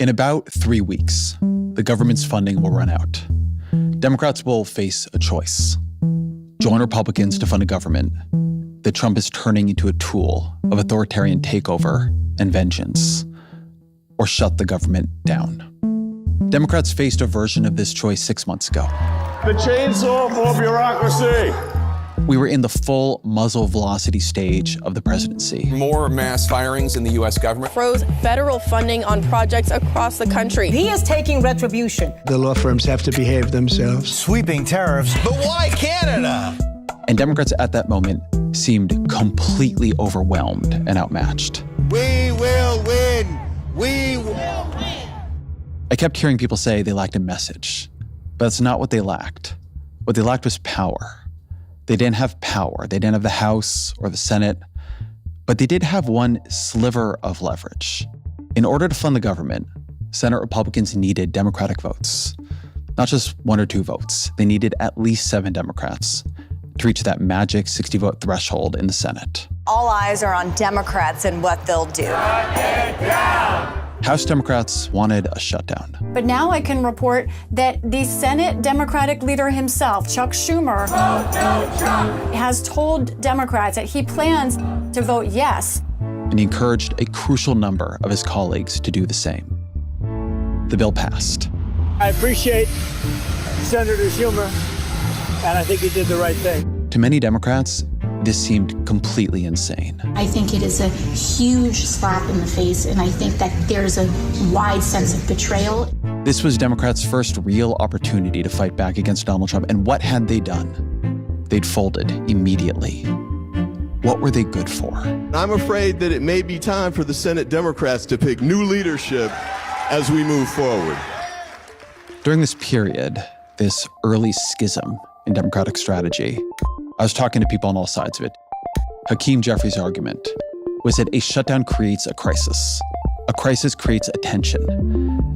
In about 3 weeks, the government's funding will run out. Democrats will face a choice. Join Republicans to fund a government that Trump is turning into a tool of authoritarian takeover and vengeance, or shut the government down. Democrats faced a version of this choice 6 months ago. The chainsaw for bureaucracy. We were in the full muzzle velocity stage of the presidency. More mass firings in the U.S. government. Froze federal funding on projects across the country. He is taking retribution. The law firms have to behave themselves. Sweeping tariffs. But why Canada? And Democrats at that moment seemed completely overwhelmed and outmatched. We will win. We will win. I kept hearing people say they lacked a message, but that's not what they lacked. What they lacked was power. They didn't have power. They didn't have the House or the Senate, but they did have one sliver of leverage. In order to fund the government, Senate Republicans needed Democratic votes, not just 1 or 2 votes. They needed at least 7 Democrats to reach that magic 60-vote threshold in the Senate. All eyes are on Democrats and what they'll do. Shut it down. House Democrats wanted a shutdown. But now I can report that the Senate Democratic leader himself, Chuck Schumer, has told Democrats that he plans to vote yes. And he encouraged a crucial number of his colleagues to do the same. The bill passed. I appreciate Senator Schumer, and I think he did the right thing. To many Democrats, this seemed completely insane. I think it is a huge slap in the face, and I think that there's a wide sense of betrayal. This was Democrats' first real opportunity to fight back against Donald Trump, and what had they done? They'd folded immediately. What were they good for? I'm afraid that it may be time for the Senate Democrats to pick new leadership as we move forward. During this period, this early schism in Democratic strategy, I was talking to people on all sides of it. Hakeem Jeffries' argument was that a shutdown creates a crisis. A crisis creates a tension,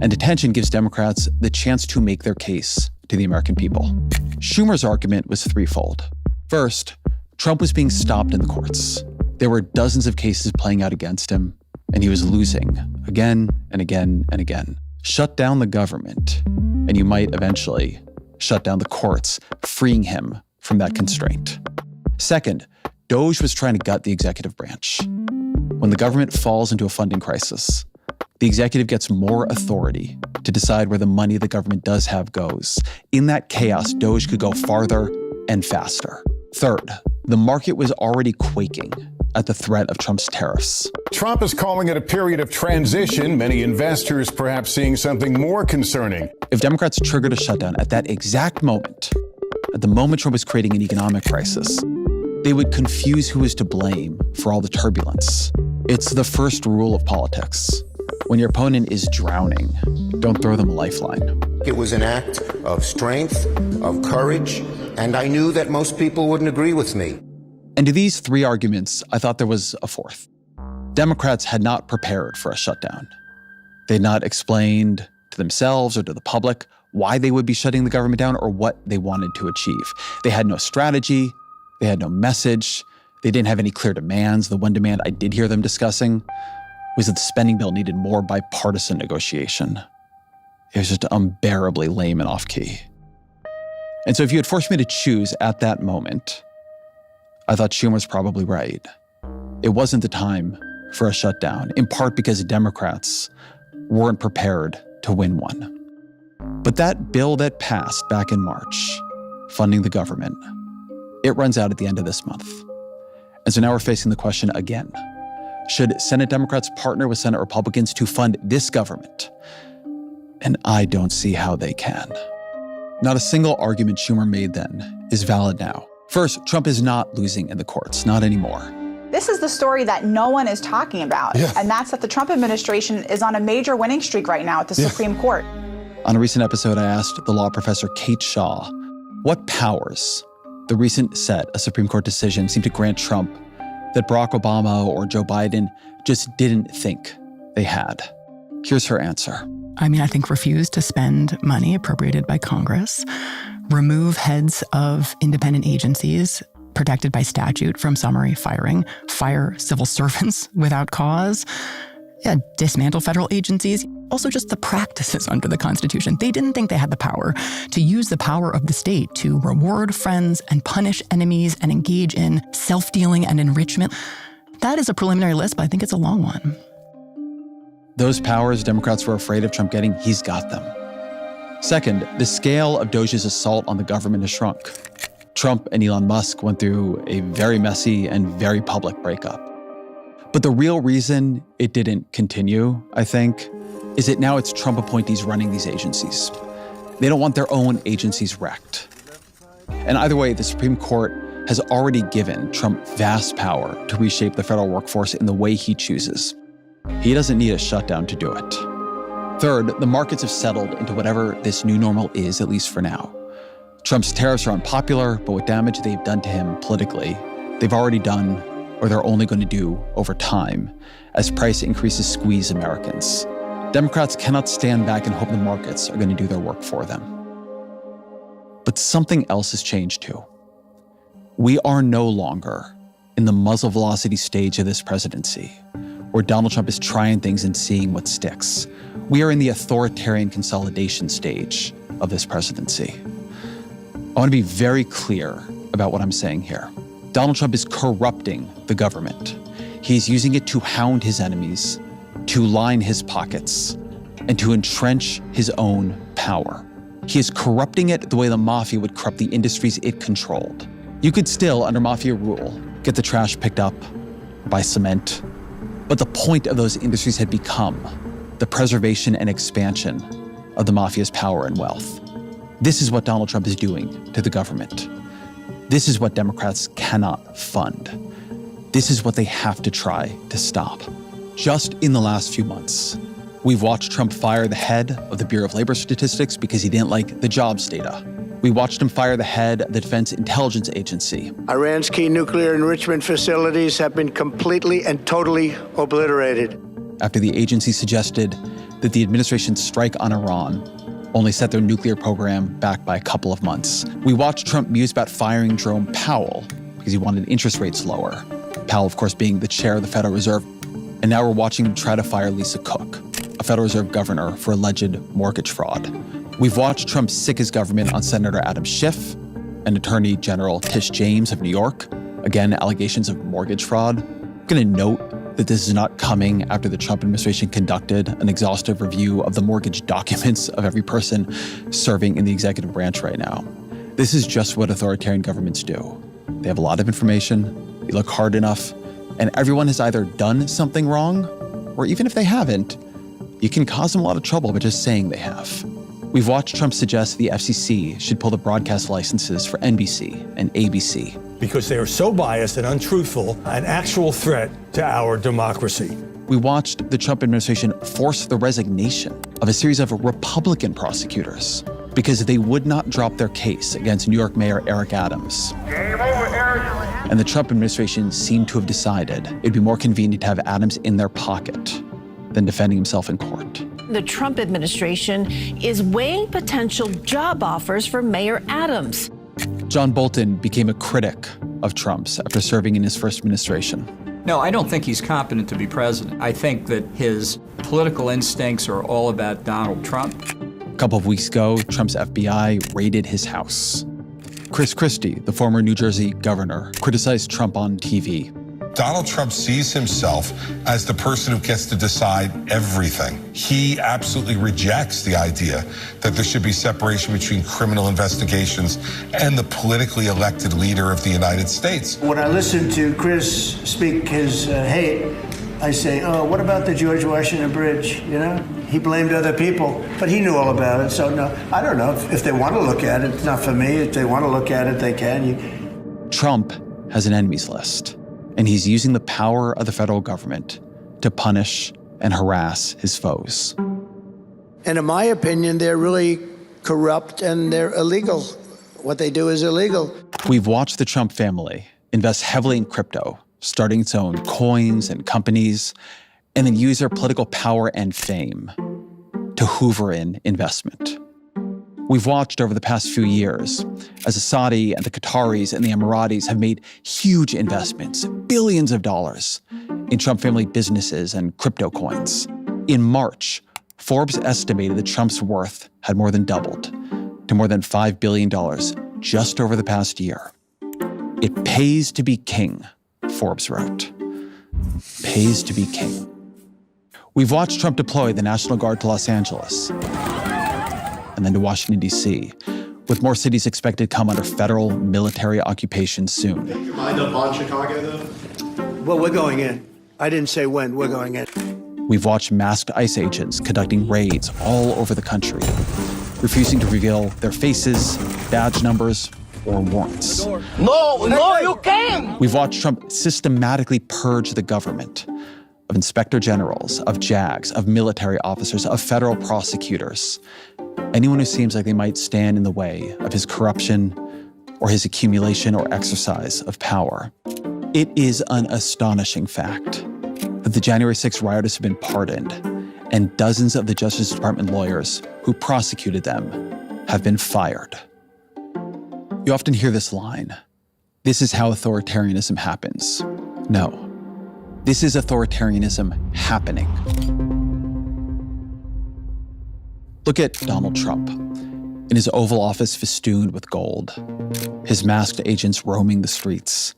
and a tension gives Democrats the chance to make their case to the American people. Schumer's argument was threefold. First, Trump was being stopped in the courts. There were dozens of cases playing out against him, and he was losing again and again and again. Shut down the government, and you might eventually shut down the courts, freeing him from that constraint. Second, DOJ was trying to gut the executive branch. When the government falls into a funding crisis, the executive gets more authority to decide where the money the government does have goes. In that chaos, DOJ could go farther and faster. Third, the market was already quaking at the threat of Trump's tariffs. Trump is calling it a period of transition, many investors perhaps seeing something more concerning. If Democrats triggered a shutdown at that exact moment, at the moment Trump was creating an economic crisis, they would confuse who is to blame for all the turbulence. It's the first rule of politics. When your opponent is drowning, don't throw them a lifeline. It was an act of strength, of courage, and I knew that most people wouldn't agree with me. And to these 3 arguments, I thought there was a fourth. Democrats had not prepared for a shutdown. They had not explained to themselves or to the public why they would be shutting the government down or what they wanted to achieve. They had no strategy. They had no message. They didn't have any clear demands. The one demand I did hear them discussing was that the spending bill needed more bipartisan negotiation. It was just unbearably lame and off-key. And so if you had forced me to choose at that moment, I thought Schumer was probably right. It wasn't the time for a shutdown, in part because Democrats weren't prepared to win one. But that bill that passed back in March, funding the government, it runs out at the end of this month. And so now we're facing the question again. Should Senate Democrats partner with Senate Republicans to fund this government? And I don't see how they can. Not a single argument Schumer made then is valid now. First, Trump is not losing in the courts, not anymore. This is the story that no one is talking about, and that's that the Trump administration is on a major winning streak right now at the Supreme Court. On a recent episode, I asked the law professor Kate Shaw what powers the recent set of Supreme Court decisions seem to grant Trump that Barack Obama or Joe Biden just didn't think they had. Here's her answer. I mean, I think refuse to spend money appropriated by Congress, remove heads of independent agencies protected by statute from summary firing, fire civil servants without cause, dismantle federal agencies. Also just the practices under the Constitution. They didn't think they had the power to use the power of the state to reward friends and punish enemies and engage in self-dealing and enrichment. That is a preliminary list, but I think it's a long one. Those powers Democrats were afraid of Trump getting, he's got them. Second, the scale of Doge's assault on the government has shrunk. Trump and Elon Musk went through a very messy and very public breakup. But the real reason it didn't continue, I think, is that now it's Trump appointees running these agencies. They don't want their own agencies wrecked. And either way, the Supreme Court has already given Trump vast power to reshape the federal workforce in the way he chooses. He doesn't need a shutdown to do it. Third, the markets have settled into whatever this new normal is, at least for now. Trump's tariffs are unpopular, but what damage they've done to him politically, they've already done, or they're only going to do over time, as price increases squeeze Americans. Democrats cannot stand back and hope the markets are going to do their work for them. But something else has changed too. We are no longer in the muzzle velocity stage of this presidency, where Donald Trump is trying things and seeing what sticks. We are in the authoritarian consolidation stage of this presidency. I want to be very clear about what I'm saying here. Donald Trump is corrupting the government. He's using it to hound his enemies, to line his pockets, and to entrench his own power. He is corrupting it the way the mafia would corrupt the industries it controlled. You could still, under mafia rule, get the trash picked up by cement, but the point of those industries had become the preservation and expansion of the mafia's power and wealth. This is what Donald Trump is doing to the government. This is what Democrats cannot fund. This is what they have to try to stop. Just in the last few months, we've watched Trump fire the head of the Bureau of Labor Statistics because he didn't like the jobs data. We watched him fire the head of the Defense Intelligence Agency. Iran's key nuclear enrichment facilities have been completely and totally obliterated. After the agency suggested that the administration's strike on Iran only set their nuclear program back by a couple of months. We watched Trump muse about firing Jerome Powell because he wanted interest rates lower. Powell, of course, being the chair of the Federal Reserve. And now we're watching him try to fire Lisa Cook, a Federal Reserve governor, for alleged mortgage fraud. We've watched Trump sick his government on Senator Adam Schiff and Attorney General Tish James of New York. Again, allegations of mortgage fraud. I'm going to note that this is not coming after the Trump administration conducted an exhaustive review of the mortgage documents of every person serving in the executive branch right now. This is just what authoritarian governments do. They have a lot of information, they look hard enough, and everyone has either done something wrong, or even if they haven't, you can cause them a lot of trouble by just saying they have. We've watched Trump suggest the FCC should pull the broadcast licenses for NBC and ABC. Because they are so biased and untruthful, an actual threat to our democracy. We watched the Trump administration force the resignation of a series of Republican prosecutors because they would not drop their case against New York Mayor Eric Adams. Game over, Eric. And the Trump administration seemed to have decided it'd be more convenient to have Adams in their pocket than defending himself in court. The Trump administration is weighing potential job offers for Mayor Adams. John Bolton became a critic of Trump's after serving in his first administration. No, I don't think he's competent to be president. I think that his political instincts are all about Donald Trump. A couple of weeks ago, Trump's FBI raided his house. Chris Christie, the former New Jersey governor, criticized Trump on TV. Donald Trump sees himself as the person who gets to decide everything. He absolutely rejects the idea that there should be separation between criminal investigations and the politically elected leader of the United States. When I listen to Chris speak his hate, I say, oh, what about the George Washington Bridge? You know, he blamed other people, but he knew all about it. So no, I don't know if they want to look at it. It's not for me. If they want to look at it, they can. Trump has an enemies list. And he's using the power of the federal government to punish and harass his foes. And in my opinion, they're really corrupt and they're illegal. What they do is illegal. We've watched the Trump family invest heavily in crypto, starting its own coins and companies, and then use their political power and fame to hoover in investment. We've watched over the past few years as the Saudi and the Qataris and the Emiratis have made huge investments, billions of dollars, in Trump family businesses and crypto coins. In March, Forbes estimated that Trump's worth had more than doubled to more than $5 billion just over the past year. It pays to be king, Forbes wrote. Pays to be king. We've watched Trump deploy the National Guard to Los Angeles and then to Washington, D.C., with more cities expected to come under federal military occupation soon. Make your mind up on Chicago, though? Well, we're going in. I didn't say when. We're going in. We've watched masked ICE agents conducting raids all over the country, refusing to reveal their faces, badge numbers, or warrants. No, you can't! We've watched Trump systematically purge the government of inspector generals, of JAGs, of military officers, of federal prosecutors, anyone who seems like they might stand in the way of his corruption or his accumulation or exercise of power. It is an astonishing fact that the January 6th rioters have been pardoned and dozens of the Justice Department lawyers who prosecuted them have been fired. You often hear this line, "This is how authoritarianism happens." No, this is authoritarianism happening. Look at Donald Trump in his Oval Office festooned with gold, his masked agents roaming the streets.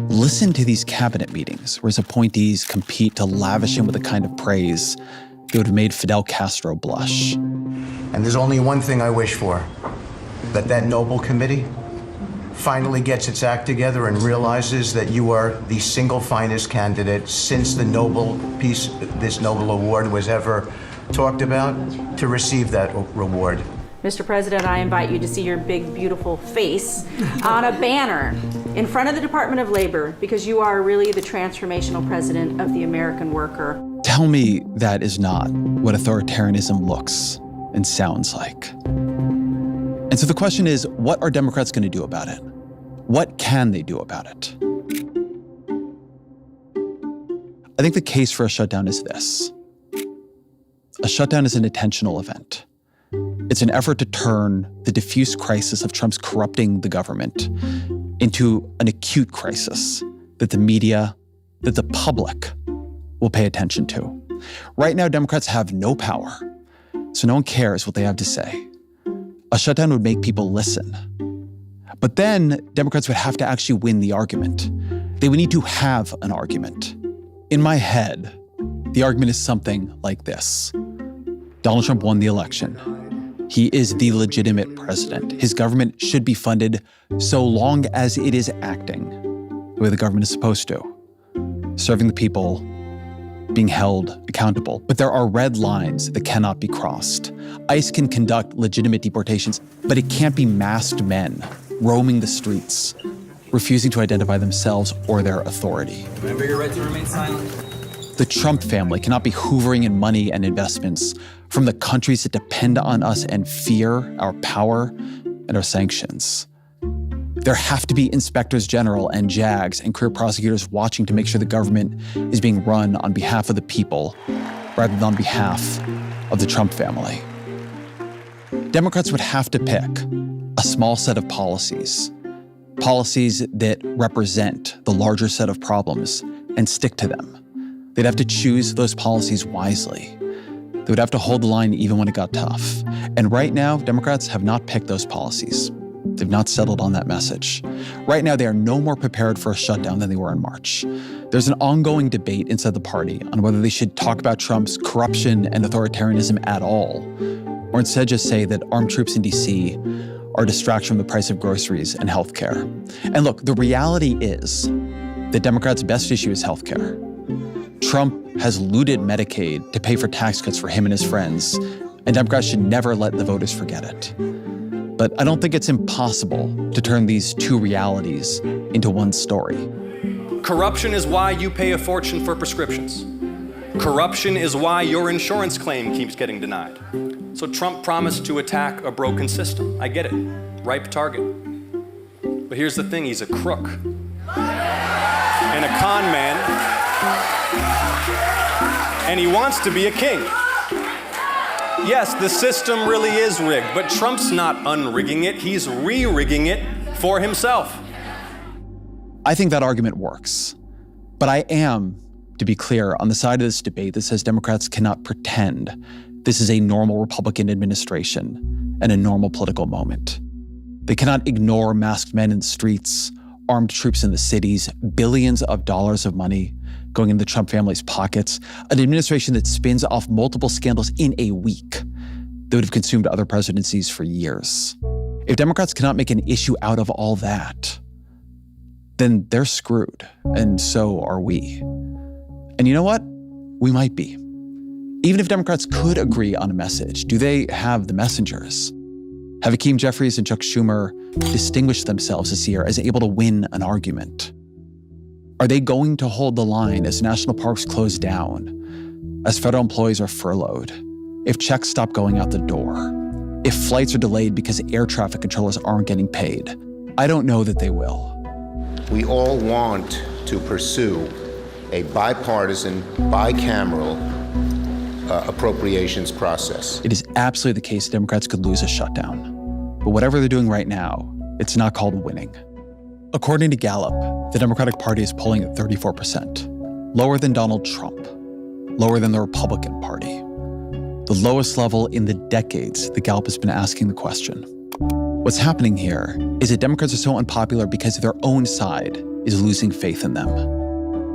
Listen to these cabinet meetings where his appointees compete to lavish him with a kind of praise that would have made Fidel Castro blush. And there's only one thing I wish for, that noble committee finally gets its act together and realizes that you are the single finest candidate since the this Nobel Award was ever talked about to receive that reward. Mr. President, I invite you to see your big, beautiful face on a banner in front of the Department of Labor, because you are really the transformational president of the American worker. Tell me that is not what authoritarianism looks and sounds like. And so the question is, what are Democrats going to do about it? What can they do about it? I think the case for a shutdown is this. A shutdown is an intentional event. It's an effort to turn the diffuse crisis of Trump's corrupting the government into an acute crisis that the media, that the public will pay attention to. Right now, Democrats have no power, so no one cares what they have to say. A shutdown would make people listen. But then Democrats would have to actually win the argument. They would need to have an argument. In my head, the argument is something like this. Donald Trump won the election. He is the legitimate president. His government should be funded so long as it is acting the way the government is supposed to, serving the people, being held accountable. But there are red lines that cannot be crossed. ICE can conduct legitimate deportations, but it can't be masked men roaming the streets, refusing to identify themselves or their authority. Remember your right to remain silent. The Trump family cannot be hoovering in money and investments from the countries that depend on us and fear our power and our sanctions. There have to be inspectors general and JAGs and career prosecutors watching to make sure the government is being run on behalf of the people rather than on behalf of the Trump family. Democrats would have to pick a small set of policies that represent the larger set of problems and stick to them. They'd have to choose those policies wisely. They would have to hold the line even when it got tough. And right now, Democrats have not picked those policies. They've not settled on that message. Right now, they are no more prepared for a shutdown than they were in March. There's an ongoing debate inside the party on whether they should talk about Trump's corruption and authoritarianism at all, or instead just say that armed troops in D.C. are a distraction from the price of groceries and healthcare. And look, the reality is that Democrats' best issue is healthcare. Trump has looted Medicaid to pay for tax cuts for him and his friends, and Democrats should never let the voters forget it. But I don't think it's impossible to turn these two realities into one story. Corruption is why you pay a fortune for prescriptions. Corruption is why your insurance claim keeps getting denied. So Trump promised to attack a broken system. I get it. Ripe target. But here's the thing, he's a crook and a con man, and he wants to be a king. Yes, the system really is rigged, but Trump's not unrigging it, he's re-rigging it for himself. I think that argument works. But I am, to be clear, on the side of this debate that says Democrats cannot pretend this is a normal Republican administration and a normal political moment. They cannot ignore masked men in the streets, armed troops in the cities, billions of dollars of money going into the Trump family's pockets, an administration that spins off multiple scandals in a week that would have consumed other presidencies for years. If Democrats cannot make an issue out of all that, then they're screwed, and so are we. And you know what? We might be. Even if Democrats could agree on a message, do they have the messengers? Have Hakeem Jeffries and Chuck Schumer distinguished themselves this year as able to win an argument? Are they going to hold the line as national parks close down, as federal employees are furloughed, if checks stop going out the door, if flights are delayed because air traffic controllers aren't getting paid? I don't know that they will. We all want to pursue a bipartisan, bicameral appropriations process. It is absolutely the case Democrats could lose a shutdown. But whatever they're doing right now, it's not called winning. According to Gallup, the Democratic Party is polling at 34%, lower than Donald Trump, lower than the Republican Party, the lowest level in the decades that Gallup has been asking the question. What's happening here is that Democrats are so unpopular because their own side is losing faith in them.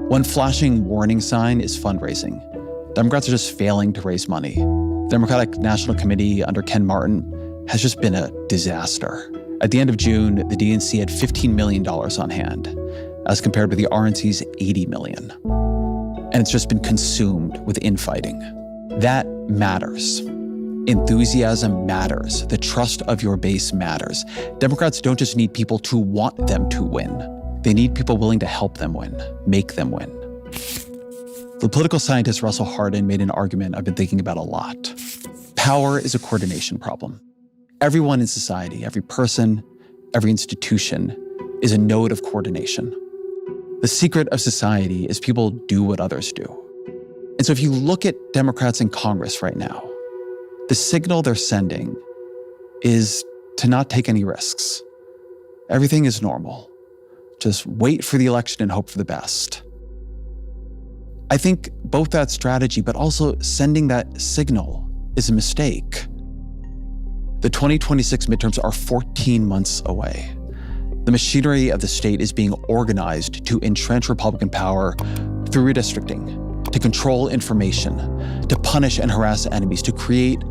One flashing warning sign is fundraising. Democrats are just failing to raise money. The Democratic National Committee under Ken Martin has just been a disaster. At the end of June, the DNC had $15 million on hand, as compared with the RNC's $80 million. And it's just been consumed with infighting. That matters. Enthusiasm matters. The trust of your base matters. Democrats don't just need people to want them to win. They need people willing to help them win, make them win. The political scientist Russell Hardin made an argument I've been thinking about a lot. Power is a coordination problem. Everyone in society, every person, every institution is a node of coordination. The secret of society is people do what others do. And so if you look at Democrats in Congress right now, the signal they're sending is to not take any risks. Everything is normal. Just wait for the election and hope for the best. I think both that strategy, but also sending that signal is a mistake. The 2026 midterms are 14 months away. The machinery of the state is being organized to entrench Republican power through redistricting, to control information, to punish and harass enemies, to create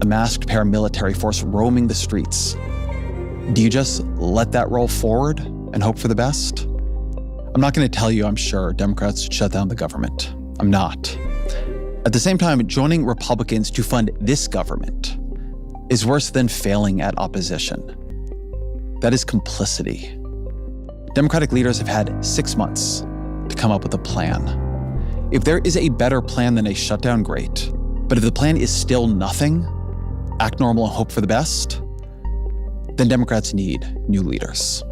a masked paramilitary force roaming the streets. Do you just let that roll forward and hope for the best? I'm not going to tell you I'm sure Democrats should shut down the government. I'm not. At the same time, joining Republicans to fund this government is worse than failing at opposition. That is complicity. Democratic leaders have had 6 months to come up with a plan. If there is a better plan than a shutdown, great. But if the plan is still nothing, act normal and hope for the best, then Democrats need new leaders.